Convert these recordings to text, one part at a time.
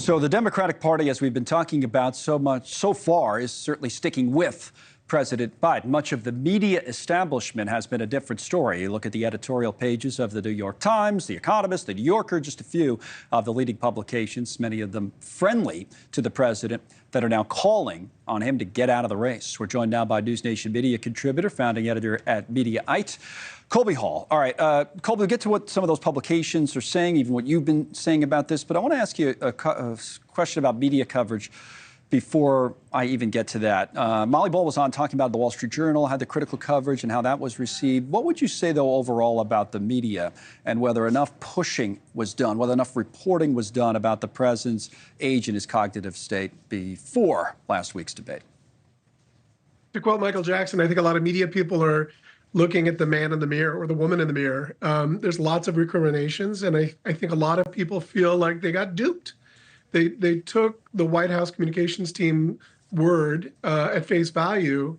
So the Democratic Party, as we've been talking about so much so far, is certainly sticking with President Biden. Much of the media establishment has been a different story. You look at the editorial pages of the New York Times, The Economist, The New Yorker, just a few of the leading publications, many of them friendly to the president, that are now calling on him to get out of the race. We're joined now by NewsNation media contributor, founding editor at Mediaite, Colby Hall. All right, Colby, we'll get to what some of those publications are saying, even what you've been saying about this, but I want to ask you a question about media coverage before I even get to that. Molly Ball was on talking about the Wall Street Journal, had the critical coverage and how that was received. What would you say, though, overall about the media and whether enough pushing was done, whether enough reporting was done about the president's age and his cognitive state before last week's debate? To quote Michael Jackson, I think a lot of media people are looking at the man in the mirror or the woman in the mirror. There's lots of recriminations, and I think a lot of people feel like they got duped. They took the White House communications team word at face value,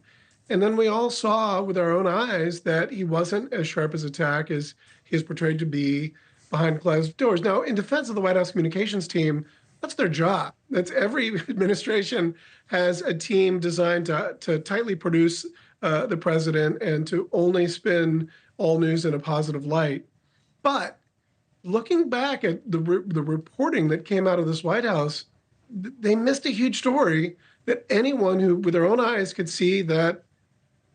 and then we all saw with our own eyes that he wasn't as sharp as attack as he is portrayed to be behind closed doors. Now, in defense of the White House communications team, that's their job. That's every administration has a team designed to tightly produce the president and to only spin all news in a positive light. But looking back at the reporting that came out of this White House, they missed a huge story that anyone who, with their own eyes, could see that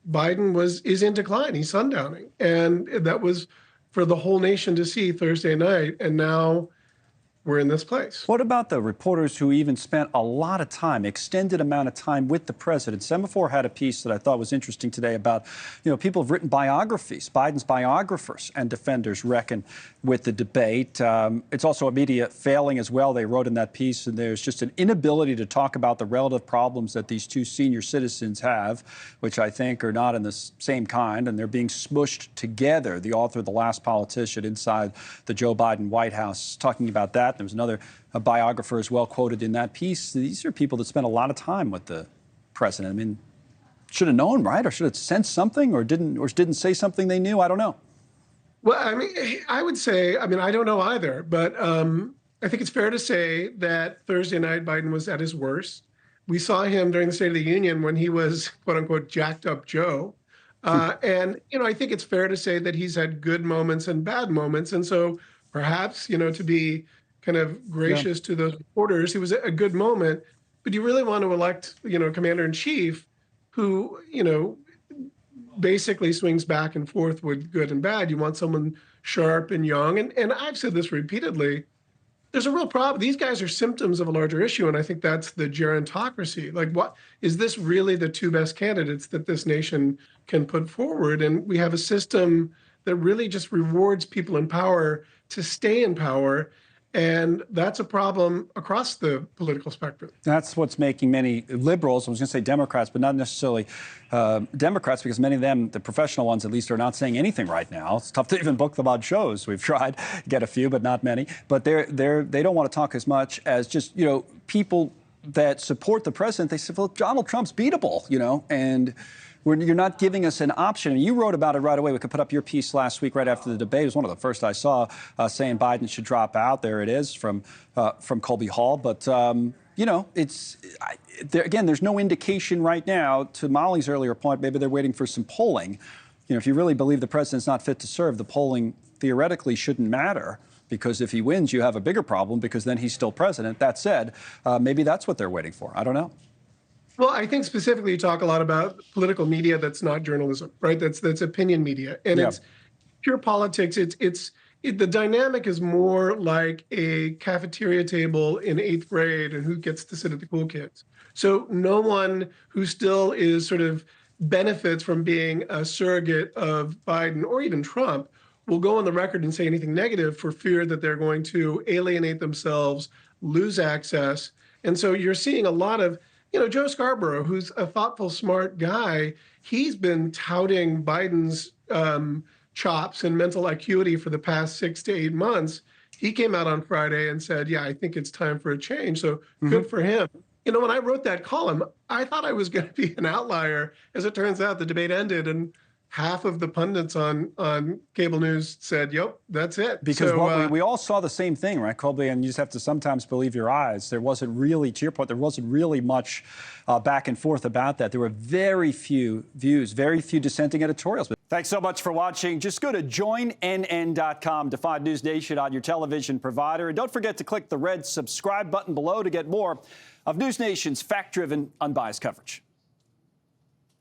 Biden is in decline. He's sundowning. And that was for the whole nation to see Thursday night. And now we're in this place. What about the reporters who even spent a lot of time, extended amount of time with the president? Semaphore had a piece that I thought was interesting today about, people have written biographies. Biden's biographers and defenders reckon with the debate. It's also a media failing as well. They wrote in that piece, and there's just an inability to talk about the relative problems that these two senior citizens have, which I think are not in the same kind, and they're being smushed together. The author of The Last Politician inside the Joe Biden White House talking about that. There was another biographer as well quoted in that piece. These are people that spent a lot of time with the president. I mean, should have known, right? Or should have sensed something, or didn't say something they knew? I don't know. Well, I mean, I would say, I don't know either, but I think it's fair to say that Thursday night Biden was at his worst. We saw him during the State of the Union when he was, quote unquote, jacked up Joe. And, I think it's fair to say that he's had good moments and bad moments. And so perhaps, to be kind of gracious to those reporters, it was a good moment, but you really want to elect, commander-in-chief who, basically swings back and forth with good and bad. You want someone sharp and young. And I've said this repeatedly, there's a real problem. These guys are symptoms of a larger issue, and I think that's the gerontocracy. Like, what is this really the two best candidates that this nation can put forward? And we have a system that really just rewards people in power to stay in power. And that's a problem across the political spectrum. That's what's making many liberals, I was going to say Democrats, but not necessarily Democrats, because many of them, the professional ones at least, are not saying anything right now. It's tough to even book them on shows. We've tried, get a few, but not many. But they don't want to talk as much as just, people that support the president. They say, well, Donald Trump's beatable, and you're not giving us an option. And you wrote about it right away. We could put up your piece last week right after the debate. It was one of the first I saw saying Biden should drop out. There it is from Colby Hall. But, again, there's no indication right now, to Molly's earlier point, maybe they're waiting for some polling. If you really believe the president's not fit to serve, the polling theoretically shouldn't matter, because if he wins, you have a bigger problem, because then he's still president. That said, maybe that's what they're waiting for. I don't know. Well, I think specifically you talk a lot about political media that's not journalism, right? That's opinion media, and it's pure politics. The dynamic is more like a cafeteria table in 8th grade and who gets to sit at the cool kids. So no one who still is sort of benefits from being a surrogate of Biden or even Trump will go on the record and say anything negative for fear that they're going to alienate themselves, lose access. And so you're seeing a lot of, Joe Scarborough, who's a thoughtful, smart guy, he's been touting Biden's chops and mental acuity for the past 6 to 8 months. He came out on Friday and said, yeah, I think it's time for a change. So good for him. When I wrote that column, I thought I was going to be an outlier. As it turns out, the debate ended and half of the pundits on cable news said, "Yep, that's it." Because so, we all saw the same thing, right, Colby? And you just have to sometimes believe your eyes. There wasn't really, to your point, there wasn't really much back and forth about that. There were very few views, very few dissenting editorials. Thanks so much for watching. Just go to joinnn.com to find News Nation on your television provider. And don't forget to click the red subscribe button below to get more of News Nation's fact-driven, unbiased coverage.